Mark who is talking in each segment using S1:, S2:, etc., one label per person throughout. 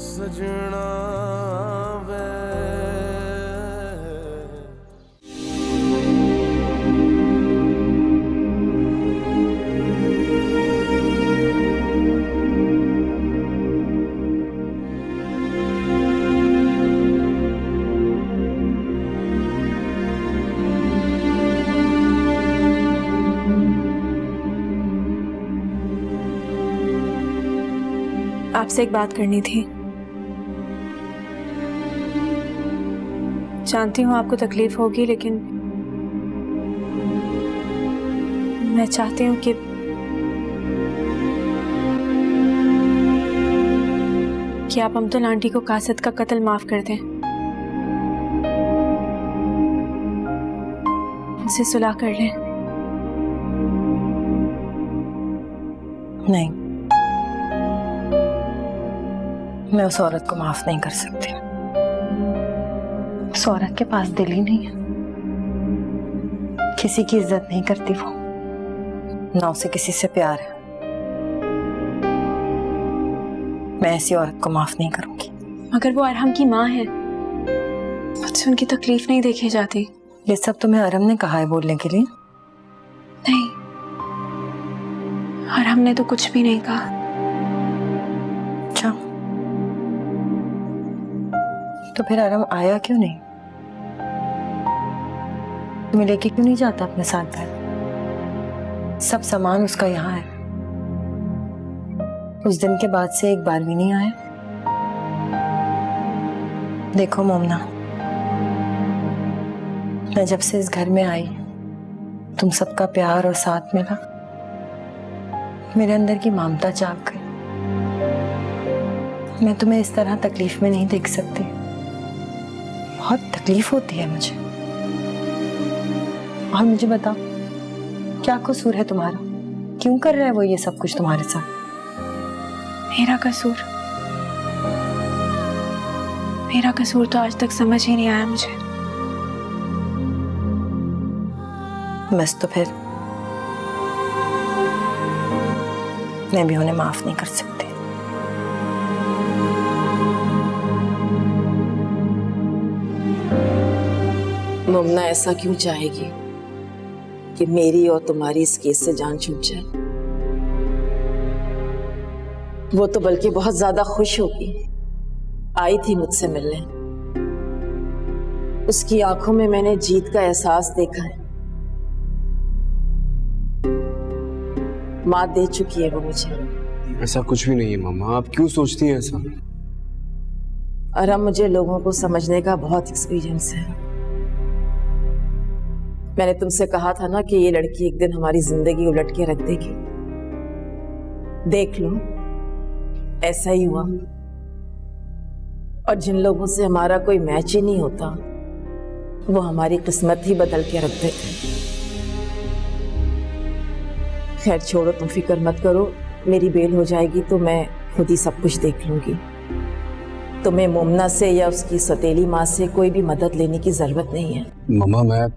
S1: सजना वे।
S2: आपसे एक बात करनी थी। जानती हूँ आपको तकलीफ होगी, लेकिन मैं चाहती हूँ कि आप अमतुल आंटी को कासिद का कत्ल माफ कर दें, उनसे सुलह कर लें।
S3: नहीं, मैं उस औरत को माफ नहीं कर सकती। उस औरत के पास दिल ही नहीं है, किसी की इज्जत नहीं करती वो, ना उसे किसी से प्यार है। मैं ऐसी औरत को माफ नहीं करूंगी।
S2: मगर वो अरहम की माँ है, मुझसे उनकी तकलीफ नहीं देखी जाती।
S3: ये सब तुम्हें अरहम ने कहा है बोलने के लिए?
S2: नहीं, अरहम ने तो कुछ भी नहीं कहा।
S3: अच्छा, तो फिर अरहम आया क्यों नहीं? तुम्हें लेके क्यों नहीं जाता अपने साथ घर? सब सामान उसका यहाँ है। उस दिन के बाद से एक बार भी नहीं आया। देखो मोमना, मैं जब से इस घर में आई, तुम सबका प्यार और साथ मिला, मेरे अंदर की ममता जाग गई। मैं तुम्हें इस तरह तकलीफ में नहीं देख सकती। बहुत तकलीफ होती है मुझे। और मुझे बताओ, क्या कसूर है तुम्हारा? क्यों कर रहा है वो ये सब कुछ तुम्हारे साथ?
S2: मेरा कसूर तो आज तक समझ ही नहीं आया मुझे।
S3: बस तो फिर मैं भी उन्हें माफ नहीं कर सकती।
S4: मुमना ऐसा क्यों चाहेगी कि मेरी और तुम्हारी इस केस से जान छूट जाए? वो तो बल्कि बहुत ज्यादा खुश होगी। आई थी मुझसे मिलने, उसकी आंखों में मैंने जीत का एहसास देखा है। मात दे चुकी है वो मुझे।
S5: ऐसा कुछ भी नहीं है मामा, आप क्यों सोचती हैं ऐसा?
S4: अरहम, मुझे लोगों को समझने का बहुत एक्सपीरियंस है। मैंने तुमसे कहा था ना कि ये लड़की एक दिन हमारी जिंदगी उलट के रख देगी। देख लो, ऐसा ही हुआ। और जिन लोगों से हमारा कोई मैच ही नहीं होता, वो हमारी किस्मत ही बदल के रख देते। खैर छोड़ो, तुम फिक्र मत करो। मेरी बेल हो जाएगी तो मैं खुद ही सब कुछ देख लूंगी। तुम्हें मोमना से या उसकी सौतेली माँ से कोई भी मदद लेने की जरूरत नहीं है।
S5: मामा, मैं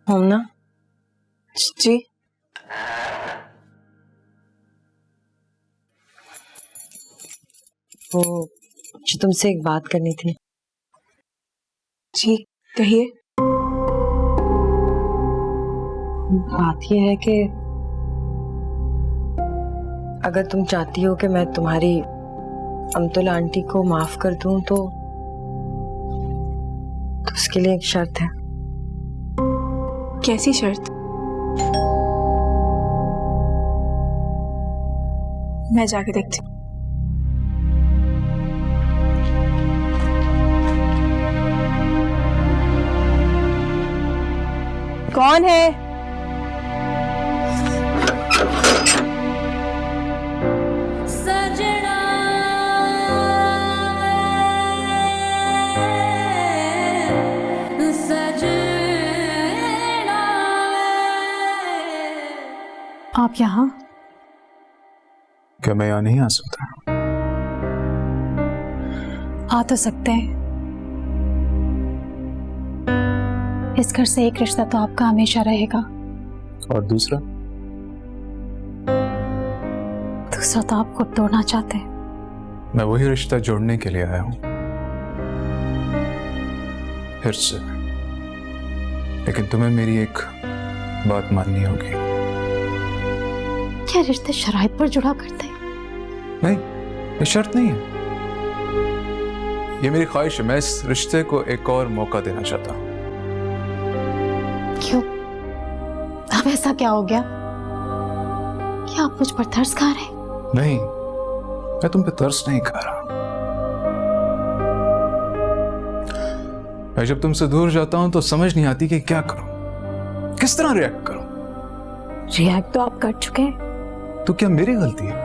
S3: मोमना,
S2: जी,
S3: वो जो तुमसे एक बात करनी थी।
S2: जी कहिए।
S3: बात यह है कि अगर तुम चाहती हो कि मैं तुम्हारी अमतुल आंटी को माफ कर दूं तो उसके लिए एक शर्त है।
S2: कैसी शर्त? मैं जाके देखती हूँ।
S3: कौन है?
S2: आप यहाँ?
S6: क्या मैं यहाँ नहीं आ सकता?
S2: आ तो सकते हैं। इस घर से एक रिश्ता तो आपका हमेशा रहेगा,
S6: और दूसरा?
S2: दूसरा तो आप खुद तोड़ना चाहते हैं।
S6: मैं वही रिश्ता जोड़ने के लिए आया हूं, फिर से। लेकिन तुम्हें मेरी एक बात माननी होगी।
S2: क्या रिश्ते शराइत पर जुड़ा करते हैं?
S6: नहीं, ये शर्त नहीं है, ये मेरी ख्वाहिश है। मैं इस रिश्ते को एक और मौका देना चाहता हूं।
S2: क्यों? अब ऐसा क्या हो गया? क्या आप मुझ पर तरस खा रहे हैं?
S6: नहीं, मैं तुम पे तरस नहीं खा रहा। मैं जब तुमसे दूर जाता हूं तो समझ नहीं आती कि क्या करूं, किस तरह रिएक्ट करूं।
S2: रिएक्ट तो आप कर चुके हैं।
S6: तो क्या मेरी गलती है?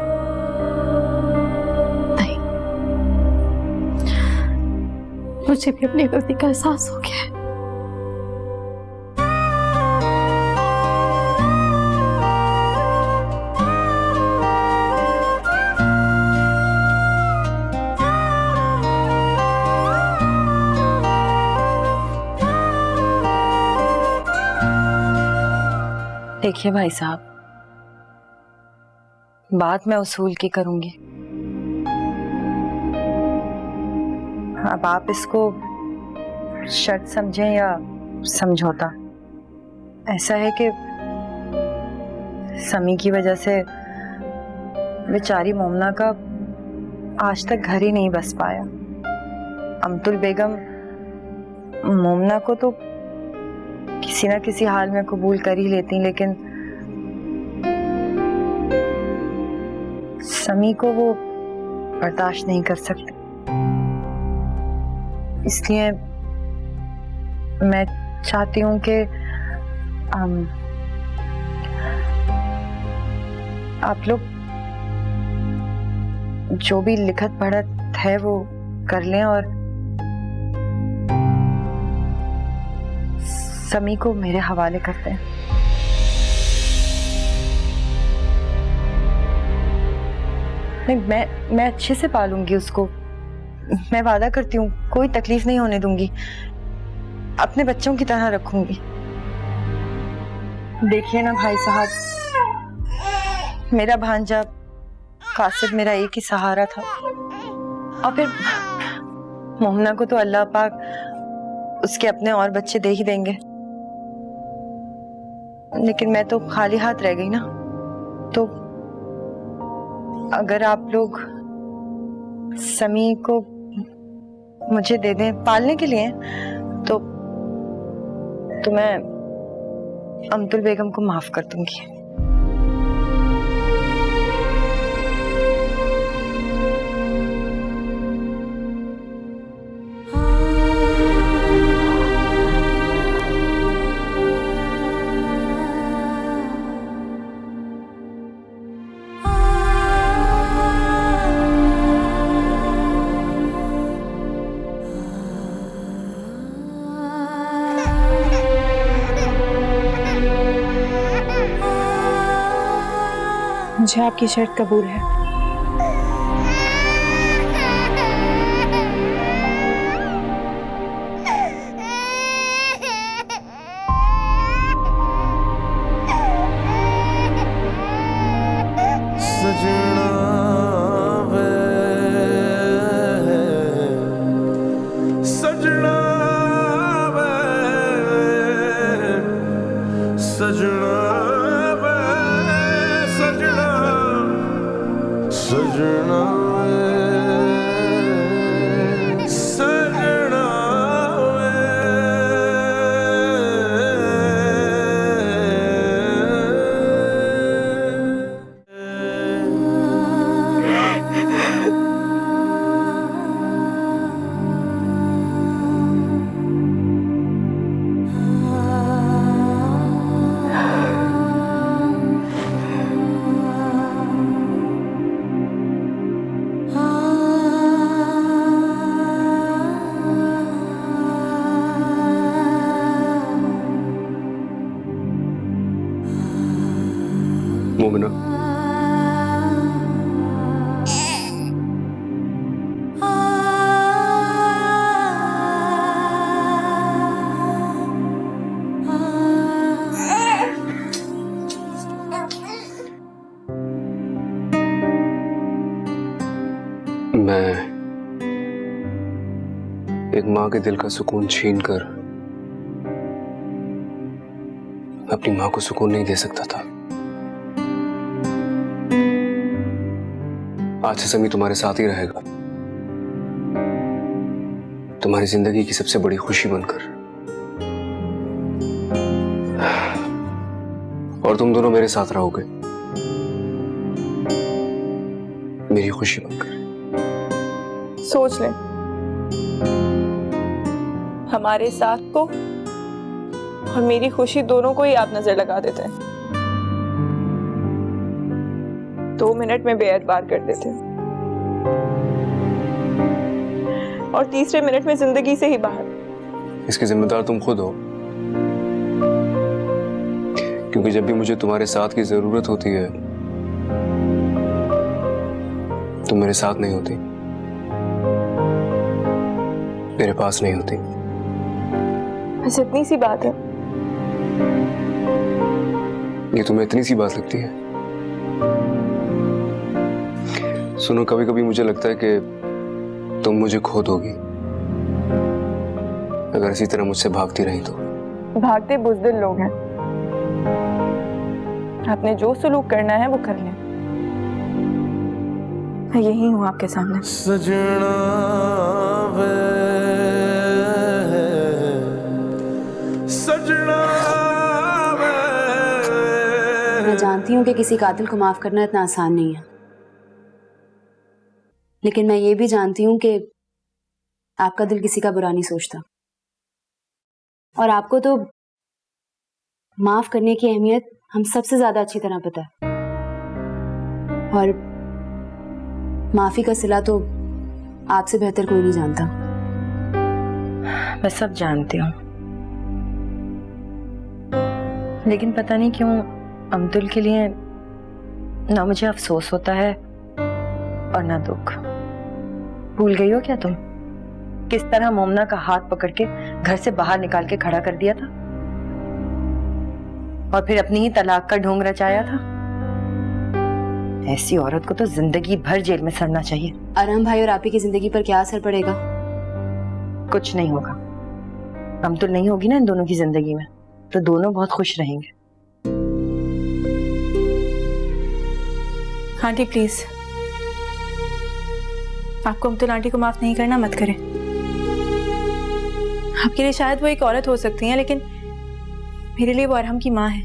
S2: नहीं, मुझे भी अपनी गलती का एहसास हो गया है।
S3: देखिए भाई साहब, बात मैं उसूल की करूंगी। अब आप इसको शर्त समझें या समझौता। ऐसा है कि समी की वजह से बेचारी मोमना का आज तक घर ही नहीं बस पाया। अमतुल बेगम मोमना को तो किसी ना किसी हाल में कबूल कर ही लेती, लेकिन समी को वो बर्दाश्त नहीं कर सकती। इसलिए मैं चाहती हूँ कि आप लोग जो भी लिखत पढ़त है वो कर लें और समी को मेरे हवाले करते हैं। नहीं, मैं अच्छे से पालूंगी उसको। मैं वादा करती हूँ, कोई तकलीफ नहीं होने दूंगी। अपने बच्चों की तरह रखूंगी। देखिए ना भाई साहब, मेरा भांजा कासिद मेरा एक ही सहारा था, और फिर मोहना को तो अल्लाह पाक उसके अपने और बच्चे दे ही देंगे। लेकिन मैं तो खाली हाथ रह गई ना। तो अगर आप लोग समी को मुझे दे दें पालने के लिए, तो मैं अमतुल बेगम को माफ कर दूंगी।
S2: मुझे आपकी शर्त कबूल है।
S1: सजना वे सजना वे सजना वे सजना
S5: मोमिना। मैं एक माँ के दिल का सुकून छीनकर अपनी माँ को सुकून नहीं दे सकता था। आज से समी तुम्हारे साथ ही रहेगा, तुम्हारी जिंदगी की सबसे बड़ी खुशी बनकर। और तुम दोनों मेरे साथ रहोगे, मेरी खुशी बनकर।
S7: सोच लें, हमारे साथ को और मेरी खुशी दोनों को ही आप नजर लगा देते हैं। 2 मिनट में बेएतबार कर देते हैं और तीसरे मिनट में जिंदगी से ही बाहर।
S5: इसकी जिम्मेदार तुम खुद हो, क्योंकि जब भी मुझे तुम्हारे साथ की जरूरत होती है तुम मेरे साथ नहीं होती, मेरे पास नहीं होती।
S7: बस इतनी सी बात है।
S5: ये तुम्हें इतनी सी बात लगती है? सुनो, कभी कभी मुझे लगता है कि तुम मुझे खो दोगी अगर इसी तरह मुझसे भागती रही तो।
S7: भागते बुज़दिल लोग हैं, आपने जो सलूक करना है वो कर लें। मैं यही हूँ आपके सामने।
S1: सजना वे सजना वे।
S2: मैं जानती हूँ कि किसी कातिल को माफ करना इतना आसान नहीं है, लेकिन मैं ये भी जानती हूँ कि आपका दिल किसी का बुरा नहीं सोचता और आपको तो माफ करने की अहमियत हम सबसे ज्यादा अच्छी तरह पता है। और माफी का सिला तो आपसे बेहतर कोई नहीं जानता।
S3: मैं सब जानती हूँ, लेकिन पता नहीं क्यों अब्दुल के लिए ना मुझे अफसोस होता है और ना दुख। भूल गई हो क्या तुम किस तरह मोमना का हाथ पकड़ के घर से बाहर निकाल के खड़ा कर दिया था और फिर अपनी ही तलाक का ढोंग रचाया था? ऐसी औरत को तो जिंदगी भर जेल में सड़ना चाहिए।
S2: अरहम भाई और आपी की जिंदगी पर क्या असर पड़ेगा?
S3: कुछ नहीं होगा। अब्दुल नहीं होगी ना इन दोनों की जिंदगी में तो दोनों बहुत खुश रहेंगे।
S7: आंटी प्लीज, आपको अब्दुल आंटी को माफ नहीं करना मत करें। आपके लिए शायद वो एक औरत हो सकती हैं, लेकिन मेरे लिए वो अरहम की माँ है।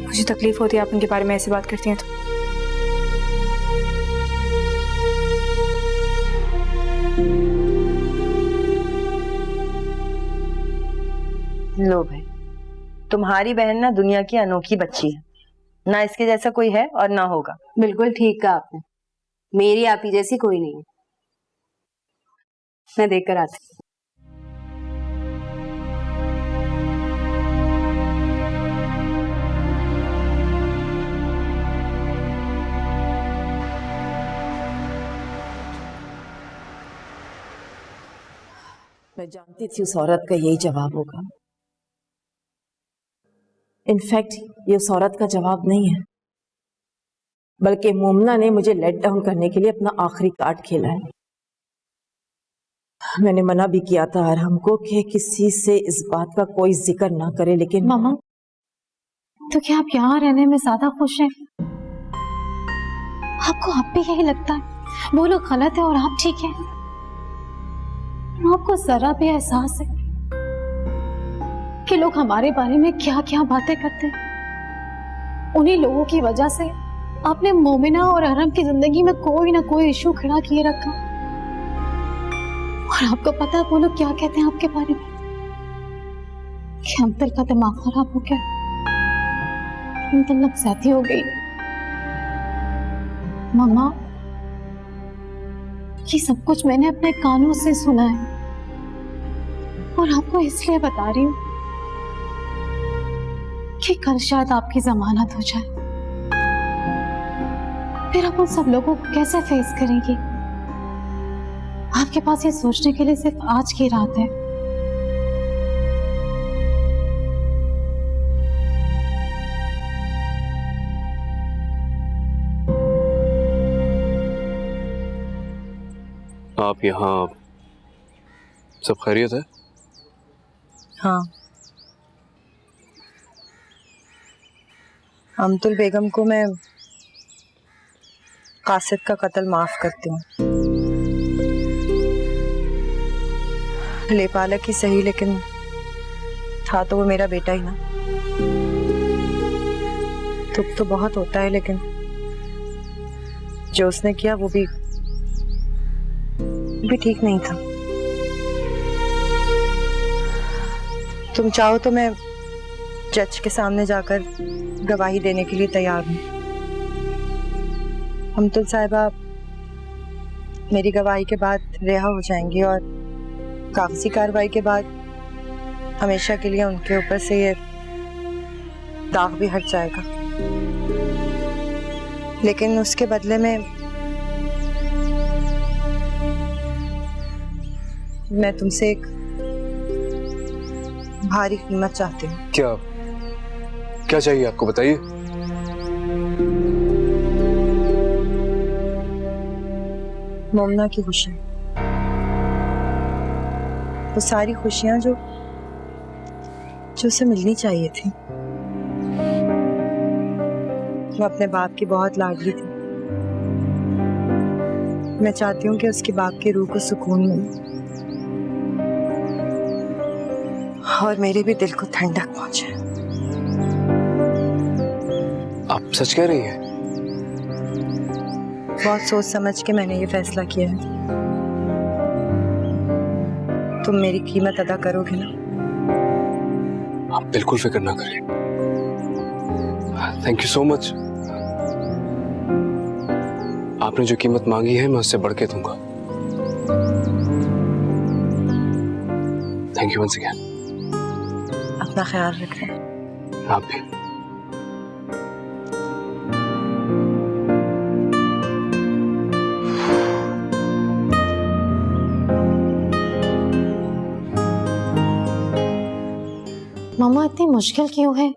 S7: मुझे तकलीफ होती है आप उनके बारे में ऐसी बात करती हैं तो।
S3: लो भाई, तुम्हारी बहन ना दुनिया की अनोखी बच्ची है, ना इसके जैसा कोई है और ना होगा।
S2: बिल्कुल ठीक कहा आपने, मेरी आपी जैसी कोई नहीं है। मैं देखकर आती हूँ।
S4: मैं जानती थी उस औरत का यही जवाब होगा। इनफैक्ट ये उस औरत का जवाब नहीं है, बल्कि मोमना ने मुझे लेट डाउन करने के लिए अपना आखिरी कार्ड खेला है। मैंने मना भी किया था अरहम को कि किसी से इस बात का कोई जिक्र ना करे, लेकिन
S2: मामा, तो क्या आप यहाँ रहने में ज्यादा खुश हैं? आपको अब भी यही लगता है वो लोग गलत है और आप ठीक हैं? आपको जरा भी एहसास है कि लोग हमारे बारे में क्या क्या बातें करते हैं? उन्हीं लोगों की वजह से आपने मोमिना और अरहम की जिंदगी में कोई ना कोई इशू खड़ा किए रखा। और आपको पता है वो लोग क्या कहते हैं आपके बारे में? कि अब्दुल का दिमाग खराब हो गया, अब्दुल नफसाती हो गई। मामा, ये सब कुछ मैंने अपने कानों से सुना है और आपको इसलिए बता रही हूँ
S8: कि कल शायद आपकी जमानत हो जाए, फिर आप उन सब लोगों को कैसे फेस करेंगी? आपके पास ये सोचने के लिए सिर्फ आज की रात है।
S5: आप यहाँ सब खैरियत है?
S3: हाँ, अमतुल बेगम को मैं कासिद का कत्ल माफ करती हूँ। लेपालक ही सही, लेकिन था तो वो मेरा बेटा ही ना। दुख तो बहुत होता है, लेकिन जो उसने किया वो भी ठीक नहीं था। तुम चाहो तो मैं जज के सामने जाकर गवाही देने के लिए तैयार हूँ। अमतुल साहिबा मेरी गवाही के बाद रिहा हो जाएंगी और कागजी कार्रवाई के बाद हमेशा के लिए उनके ऊपर से ये दाग भी हट जाएगा। लेकिन उसके बदले में मैं तुमसे एक भारी कीमत चाहती हूँ।
S5: क्या क्या चाहिए आपको, बताइए।
S3: मोमना की खुशी, वो सारी खुशियां जो उसे मिलनी चाहिए थी। वो अपने बाप की बहुत लाडली थी। मैं चाहती हूँ कि उसके बाप की रूह को सुकून मिले और मेरे भी दिल को ठंडक पहुंचे।
S5: आप सच कह रही हैं?
S3: बहुत सोच समझ के मैंने ये फैसला किया है। तुम मेरी कीमत अदा करोगे ना?
S5: आप बिल्कुल फिक्र ना करें। Thank you so much. आपने जो कीमत मांगी है मैं उससे बढ़ के दूंगा। Thank you once again.
S3: अपना ख्याल रखना।
S5: आप भी।
S8: मामा इतनी मुश्किल क्यों है?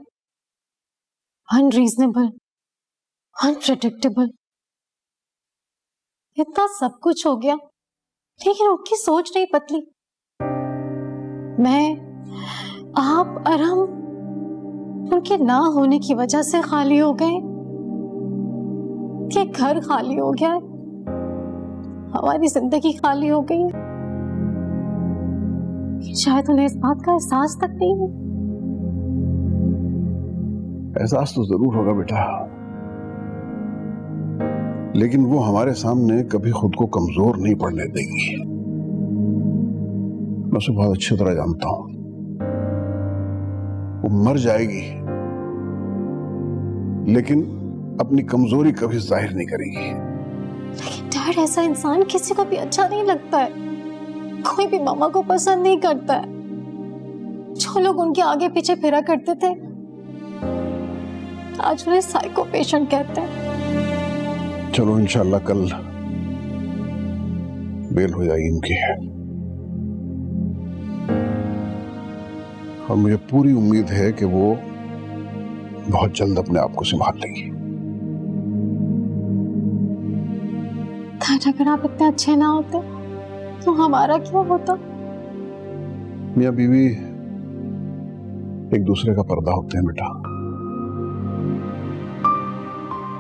S8: अनरीजनेबल, अनप्रेडिक्टेबल, इतना सब कुछ हो गया, लेकिन उनकी सोच नहीं बदली। मैं, आप और हम उनके ना होने की वजह से खाली हो गए। ये घर खाली हो गया है, हमारी जिंदगी खाली हो गई है। शायद उन्हें इस बात का एहसास तक नहीं है।
S9: एहसास तो जरूर होगा बेटा, लेकिन वो हमारे सामने कभी खुद को कमजोर नहीं पड़ने देगी। मैं उसे बहुत अच्छी तरह जानता हूं। वो मर जाएगी लेकिन अपनी कमजोरी कभी जाहिर नहीं करेगी।
S8: डैड, ऐसा इंसान किसी को भी अच्छा नहीं लगता है। कोई भी मामा को पसंद नहीं करता है। जो लोग उनके आगे पीछे फिरा करते थे आज उन्हें साइको पेशेंट कहते हैं।
S9: चलो इंशाल्लाह कल बेल हो जाएगी इनकी, और मुझे पूरी उम्मीद है कि वो बहुत जल्द अपने आप को संभाल लेगी।
S8: अगर आप इतने अच्छे ना होते तो हमारा क्या होता?
S9: मियां बीवी एक दूसरे का पर्दा होते हैं बेटा।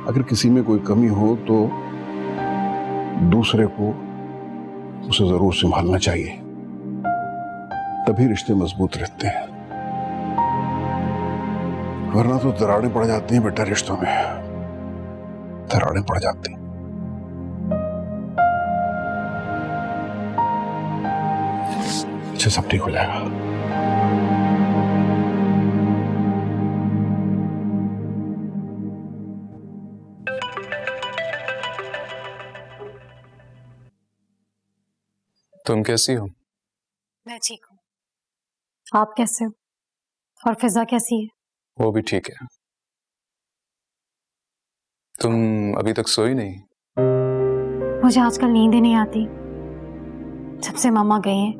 S9: अगर किसी में कोई कमी हो तो दूसरे को उसे जरूर संभालना चाहिए, तभी रिश्ते मजबूत रहते हैं। वरना तो दरारें पड़ जाती हैं बेटा, रिश्तों में दरारें पड़ जाती हैं। अच्छा, सब ठीक हो जाएगा।
S6: तुम कैसी हो?
S8: मैं ठीक हूँ। आप कैसे हो? और फिजा कैसी है?
S6: वो भी ठीक है। तुम अभी तक सोई नहीं?
S8: मुझे आजकल नींद ही नहीं आती। जब से मामा गए हैं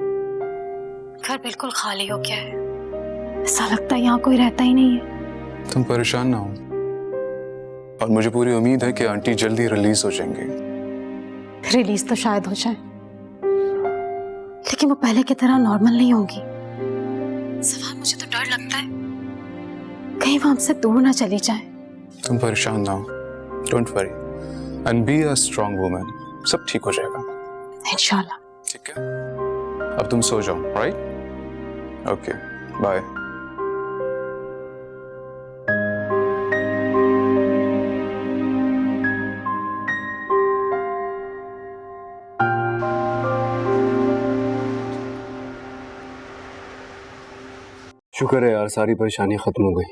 S8: घर बिल्कुल खाली हो गया है। ऐसा लगता है यहाँ कोई रहता ही नहीं है।
S6: तुम परेशान ना हो, और मुझे पूरी उम्मीद है कि आंटी जल्दी रिलीज हो जाएंगे।
S8: रिलीज तो शायद हो जाए, लेकिन वो पहले की तरह नॉर्मल नहीं होगी। सवाल मुझे तो डर लगता है कहीं वो हमसे दूर ना चली जाए।
S6: तुम परेशान ना हो, don't worry, and be a strong woman. सब ठीक हो जाएगा
S8: इंशाल्लाह।
S6: ठीक है, अब तुम सो जाओ, राइट? Okay, bye.
S5: शुक्र है यार, सारी परेशानी खत्म हो गई।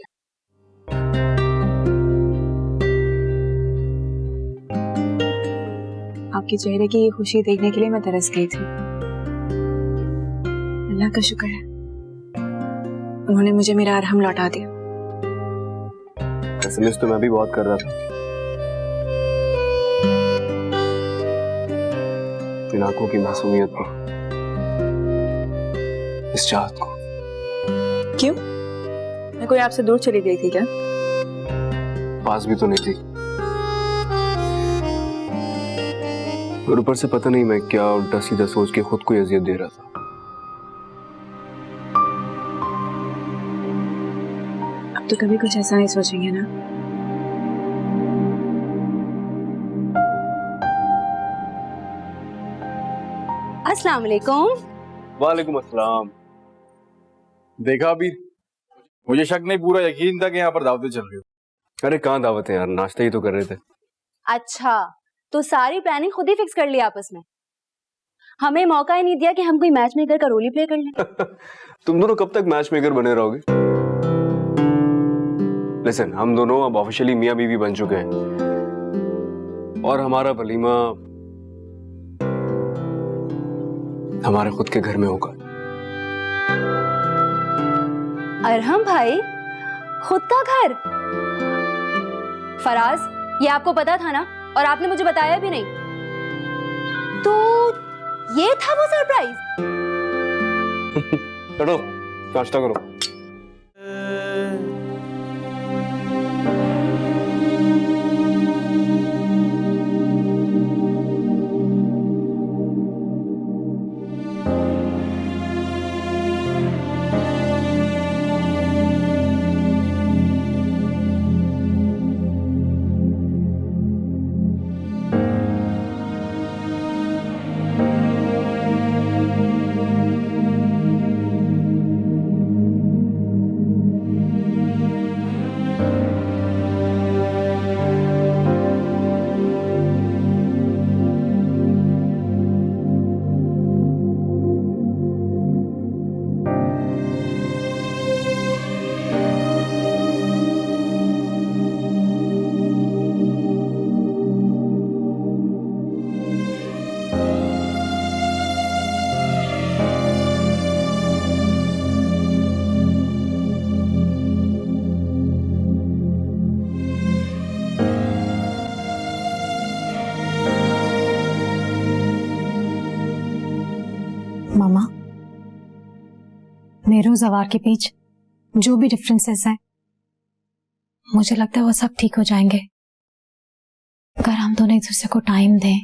S2: आपके चेहरे की ये खुशी देखने के लिए मैं तरस गई थी। अल्लाह का शुक्र है, उन्होंने मुझे मेरा अरहम लौटा दिया।
S5: एसएमएस तो मैं भी बहुत कर रहा था, इन आंखों की मासूमियत को, इस चाहत को।
S2: क्यों? मैं कोई आपसे दूर चली गई थी क्या?
S5: पास भी तो नहीं थी, और ऊपर से पता नहीं मैं क्या उल्टा सीधा सोच के खुद को ही अजियत दे रहा था।
S2: अब तो कभी कुछ ऐसा नहीं सोचेंगे ना? अस्सलाम वालेकुम।
S5: वालेकुम अस्सलाम। देखा अभी?
S10: मुझे शक नहीं, पूरा यकीन था कि यहाँ पर दावतें चल रही हो।
S5: अरे कहाँ दावत है यार, नाश्ता ही तो कर रहे थे।
S2: अच्छा, तो सारी प्लानिंग खुद ही फिक्स कर ली आपस में? हमें मौका ही नहीं दिया कि हम कोई मैच मेकर का रोल ही प्ले कर लें।
S5: तुम दोनों कब तक मैच मेकर बने रहोगे? लिसन, हम दोनों अब ऑफिशियली मियां बीवी बन चुके हैं, और हमारा वलीमा हमारे खुद के घर में होगा।
S2: अरहम भाई, खुद का घर? फराज, ये आपको पता था ना, और आपने मुझे बताया भी नहीं। तो ये था वो सरप्राइज?
S5: चलो नाश्ता करो।
S8: मामा, मेरे और जवार के बीच जो भी डिफरेंसेस हैं, मुझे लगता है वो सब ठीक हो जाएंगे अगर हम दोनों एक दूसरे को टाइम दें,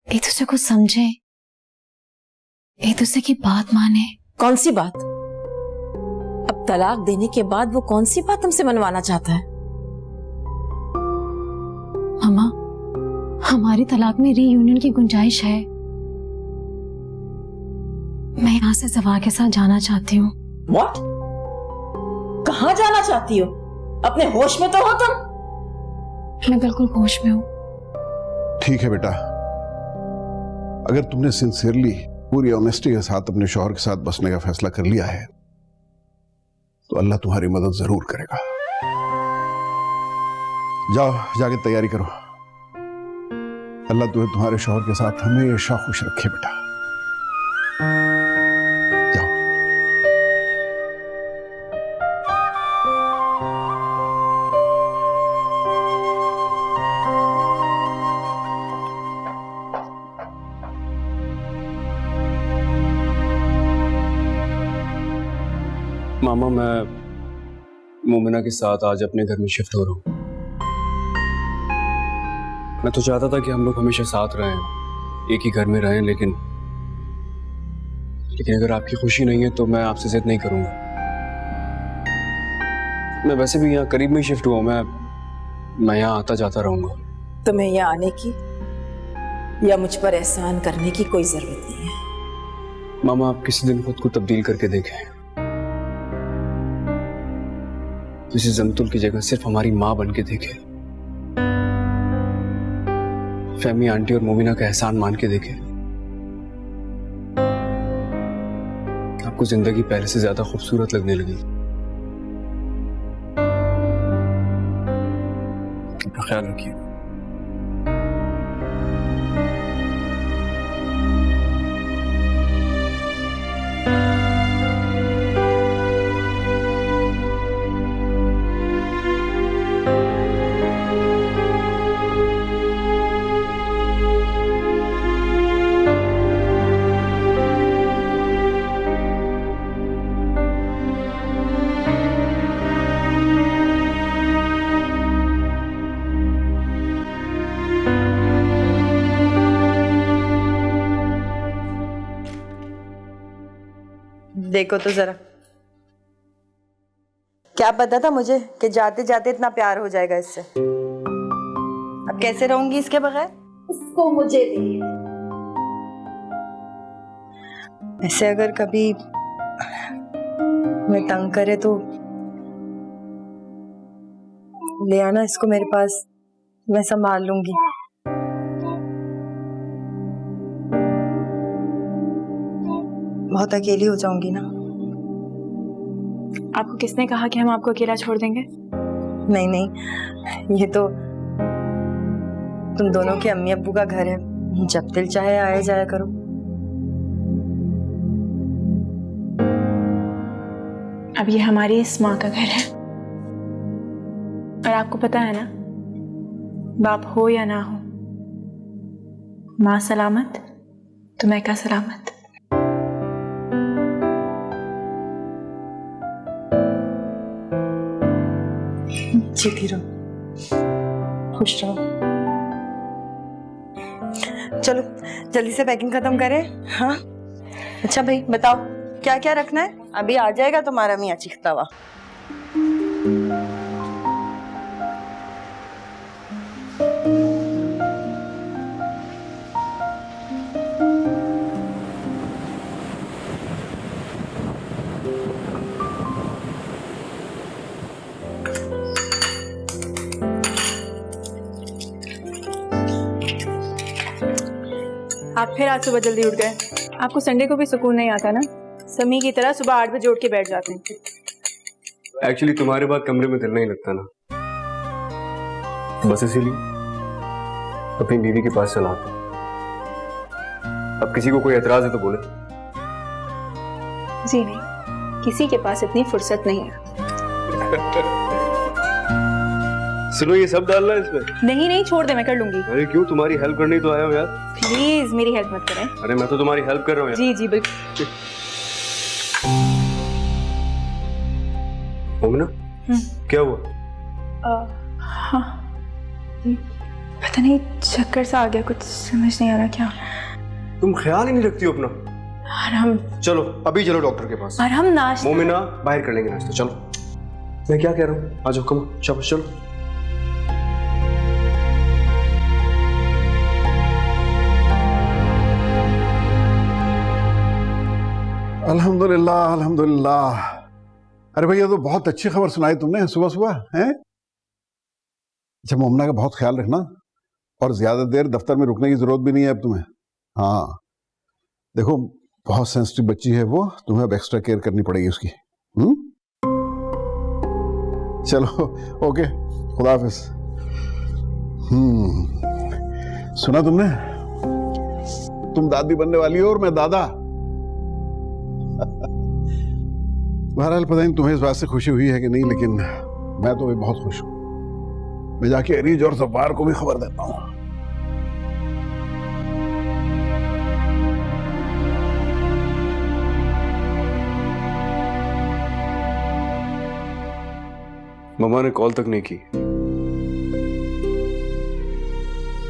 S8: एक दूसरे को समझें, एक दूसरे की बात माने।
S4: कौन सी बात? अब तलाक देने के बाद वो कौन सी बात हमसे मनवाना चाहता है?
S8: मामा, हमारी तलाक में रीयूनियन की गुंजाइश है। मैं यहाँ से जवार के साथ जाना चाहती हूँ।
S4: What? कहाँ जाना चाहती हो? अपने होश में तो हो तुम?
S8: मैं बिल्कुल होश में हूँ।
S9: ठीक है बेटा, अगर तुमने सिंसियरली पूरी ऑनेस्टी के साथ अपने शौहर के साथ बसने का फैसला कर लिया है तो अल्लाह तुम्हारी मदद जरूर करेगा। जाओ, जाके तैयारी करो। अल्लाह तुम्हें तुम्हारे शौहर के साथ हमेशा खुश रखे बेटा। जाओ।
S5: मामा, मैं मोमिना के साथ आज अपने घर में शिफ्ट हो रहा हूँ। मैं तो चाहता था कि हम लोग हमेशा साथ रहें, एक ही घर में रहें, लेकिन अगर आपकी खुशी नहीं है तो मैं आपसे जिद नहीं करूंगा। मैं वैसे भी यहाँ करीब में ही शिफ्ट हुआ हूँ, मैं यहाँ आता जाता रहूंगा।
S4: तुम्हें यहाँ आने की या मुझ पर एहसान करने की कोई जरूरत नहीं है।
S5: मामा, आप किसी दिन खुद को तब्दील करके देखें। किसी जमतुल की जगह सिर्फ हमारी माँ बन के देखें। फहमी आंटी और मोमिना का एहसान मान के देखें। आपको जिंदगी पहले से ज्यादा खूबसूरत लगने लगी। अपना ख्याल रखिए।
S3: देखो तो जरा, क्या पता था मुझे कि जाते जाते इतना प्यार हो जाएगा इससे। अब कैसे रहूंगी इसके बगैर?
S2: इसको मुझे दे।
S3: ऐसे अगर कभी मैं तंग करे तो ले आना इसको मेरे पास, मैं संभाल लूंगी। बहुत अकेली हो जाऊंगी ना।
S7: आपको किसने कहा कि हम आपको अकेला छोड़ देंगे?
S3: नहीं नहीं, ये तो तुम दोनों के अम्मी अब्बू का घर है, जब दिल चाहे आए जाया करो।
S7: अब ये हमारी इस माँ का घर है, और आपको पता है ना, बाप हो या ना हो, माँ सलामत तो मैं का सलामत।
S3: जीती रहो, खुश रहो। चलो जल्दी से पैकिंग खत्म करें। हाँ अच्छा भाई, बताओ क्या क्या रखना है? अभी आ जाएगा तुम्हारा मियाँ चीखता हुआ।
S7: आप फिर आज सुबह जल्दी उठ गए। आपको संडे को भी सुकून नहीं आता ना? समी की तरह सुबह 8 बजे उठ के बैठ जाते हैं।
S5: एक्चुअली तुम्हारे बाद कमरे में दिल नहीं लगता ना, बस इसीलिए अपनी बीवी के पास चला आता हूं। अब किसी को कोई एतराज है तो बोले।
S7: जी नहीं, किसी के पास इतनी फुर्सत नहीं है।
S5: सुनो, ये सब डालना है इसमें?
S7: नहीं नहीं, छोड़ दे, मैं कर लूंगी।
S5: अरे क्यों, तुम्हारी हेल्प करने तो आया हूँ यार।
S7: प्लीज मेरी हेल्प मत करें।
S5: अरे मैं तो तुम्हारी हेल्प कर रहा हूँ यार।
S7: जी जी बिल्कुल।
S5: मोमिना, क्या हुआ?
S7: हाँ, पता नहीं चक्कर सा आ गया, कुछ समझ नहीं आ रहा क्या।
S5: तुम ख्याल ही नहीं रखती हो अपना।
S7: और हम
S5: चलो अभी चलो डॉक्टर के पास।
S7: और हम नाश्ता।
S5: मोमिना, बाहर कर लेंगे नाश्ता, चलो। मैं क्या कह रहा हूँ, आ जाओ, कम चलो चलो।
S9: अल्हम्दुलिल्लाह अल्हम्दुलिल्लाह। अरे भैया, तो बहुत अच्छी खबर सुनाई तुमने सुबह सुबह, हैं? अच्छा, मोमना का बहुत ख्याल रखना, और ज्यादा देर दफ्तर में रुकने की जरूरत भी नहीं है अब तुम्हें। हाँ देखो, बहुत सेंसिटिव बच्ची है वो, तुम्हें अब एक्स्ट्रा केयर करनी पड़ेगी उसकी। चलो ओके, खुदा हाफिज। सुना तुमने, तुम दादी बनने वाली हो और मैं दादा। बहरहाल पता नहीं तुम्हें इस बात से खुशी हुई है कि नहीं, लेकिन मैं तो भी बहुत खुश हूं। मैं जाके अरीज और ज़फ़ार को भी खबर देता हूं।
S5: मम्मा ने कॉल तक नहीं की।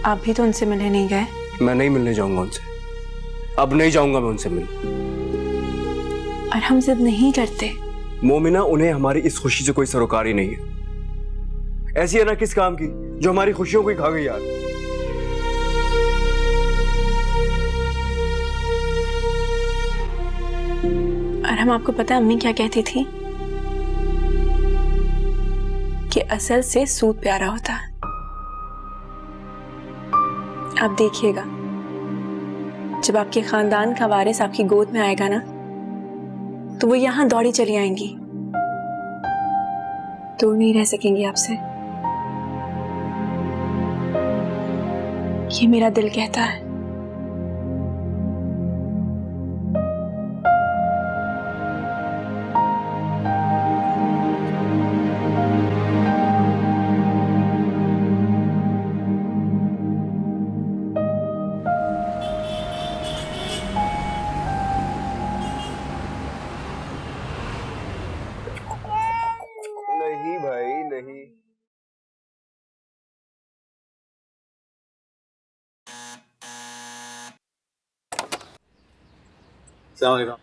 S7: आप भी तो उनसे मिलने नहीं गए।
S5: मैं नहीं मिलने जाऊंगा उनसे, अब नहीं जाऊंगा मैं उनसे मिलने।
S7: और हम जिद नहीं करते।
S5: मोमिना, उन्हें हमारी इस खुशी से कोई सरोकार ही नहीं है। ऐसी है ना किस काम की जो हमारी खुशियों को ही खा गई यार।
S7: और हम आपको पता है अम्मी क्या कहती थी कि असल से सूद प्यारा होता है। आप देखिएगा जब आपके खानदान का वारिस आपकी गोद में आएगा ना तो वो यहां दौड़ी चली आएंगी, दूर नहीं रह सकेंगी आपसे। ये मेरा दिल कहता है।
S5: नहीं भाई नहीं।
S10: अस्सलाम वालेकुम।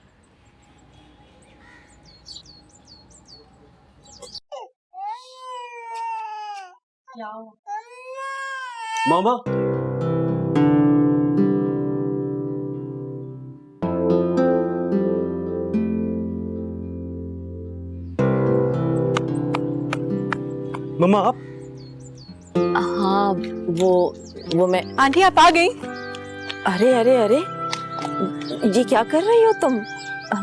S5: मामा, मम्मा आप?
S4: हाँ वो मैं।
S7: आंटी आप आ गई?
S4: अरे अरे अरे, ये क्या कर रही हो तुम?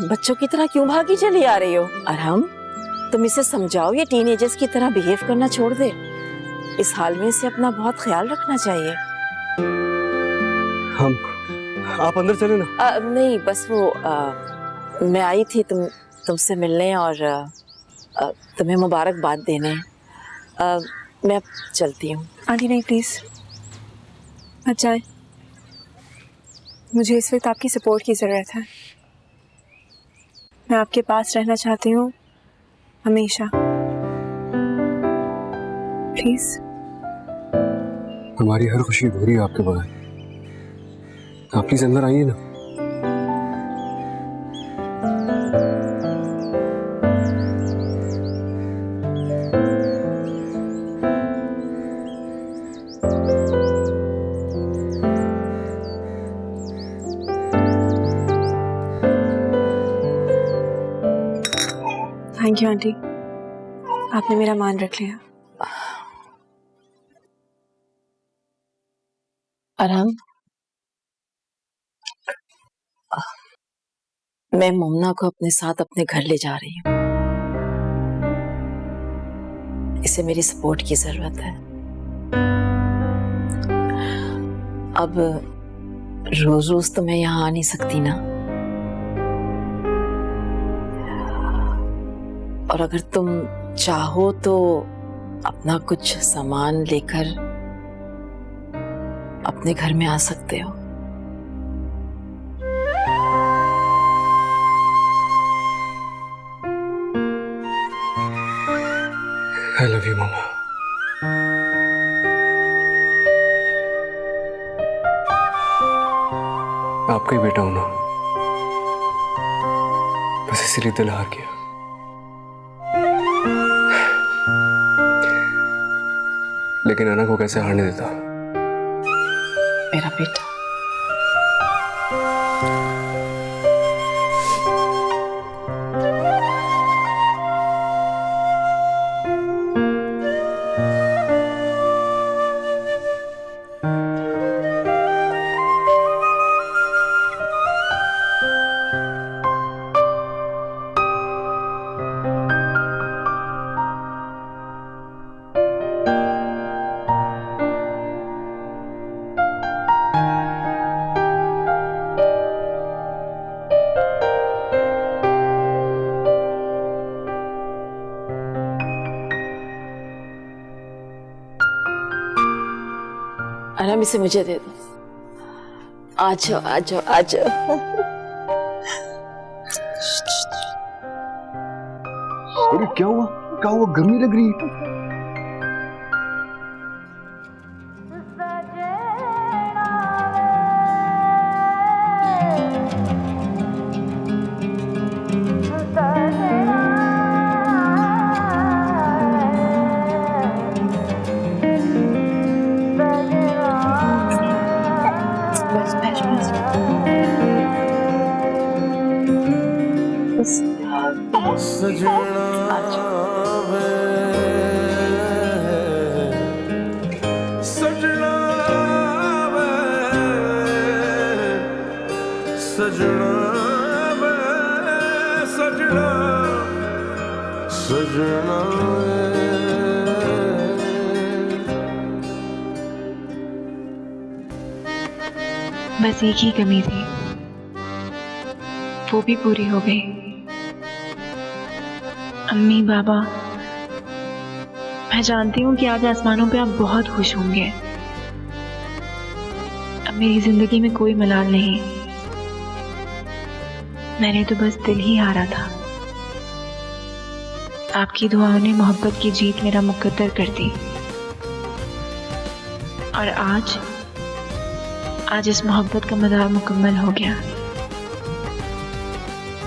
S4: बच्चों की तरह क्यों भागी चली आ रही हो? अरहम, तुम इसे समझाओ ये टीनेजर्स की तरह बिहेव करना छोड़ दे। इस हाल में इसे अपना बहुत ख्याल रखना चाहिए।
S5: आप अंदर चले ना।
S4: नहीं, बस वो मैं आई थी तुमसे मिलने और तुम्हें मुबारकबाद देने। मैं अब चलती हूँ।
S7: आंटी नहीं, प्लीज मत जाए। मुझे इस वक्त आपकी सपोर्ट की ज़रूरत है। मैं आपके पास रहना चाहती हूँ हमेशा। प्लीज।
S5: हमारी हर खुशी अधूरी है आपके बगैर। आप प्लीज अंदर आइए ना।
S7: थैंक यू आंटी, आपने मेरा मान रख लिया।
S4: अरहम, मैं मोमना को अपने साथ अपने घर ले जा रही हूँ। इसे मेरी सपोर्ट की जरूरत है। अब रोज रोज तो मैं यहाँ आ नहीं सकती ना। और अगर तुम चाहो तो अपना कुछ सामान लेकर अपने घर में आ सकते हो।
S5: I love you, मामा। आपका ही बेटा हूं ना, बस इसीलिए दिल हार गया। लेकिन अना को कैसे हारने देता।
S4: मेरा बेटा। अरहम, इसे मुझे दे दो। आ जाओ आ जाओ आ जाओ।
S5: अरे क्या हुआ?
S9: क्या हुआ, गर्मी लग रही है?
S1: सजना वे सजना वे सजना वे सजना सजना
S7: बस एक ही कमी थी, वो भी पूरी हो गई। अम्मी, बाबा, मैं जानती हूँ कि आज आसमानों पे आप बहुत खुश होंगे। अब मेरी जिंदगी में कोई मलाल नहीं, मैंने तो बस दिल ही हारा था। आपकी दुआओं ने मोहब्बत की जीत मेरा मुकद्दर कर दी, और आज इस मोहब्बत का मदार मुकम्मल हो गया।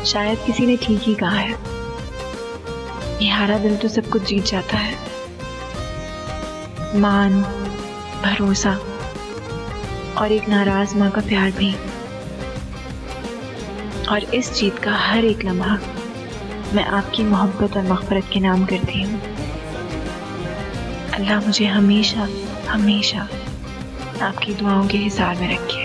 S7: शायद किसी ने ठीक ही कहा है, ये हारा दिल तो सब कुछ जीत जाता है। मान, भरोसा और एक नाराज माँ का प्यार भी। और इस जीत का हर एक लम्हा मैं आपकी मोहब्बत और मग़फ़िरत के नाम करती हूँ। अल्लाह मुझे हमेशा हमेशा आपकी दुआओं के हिसार में रखे।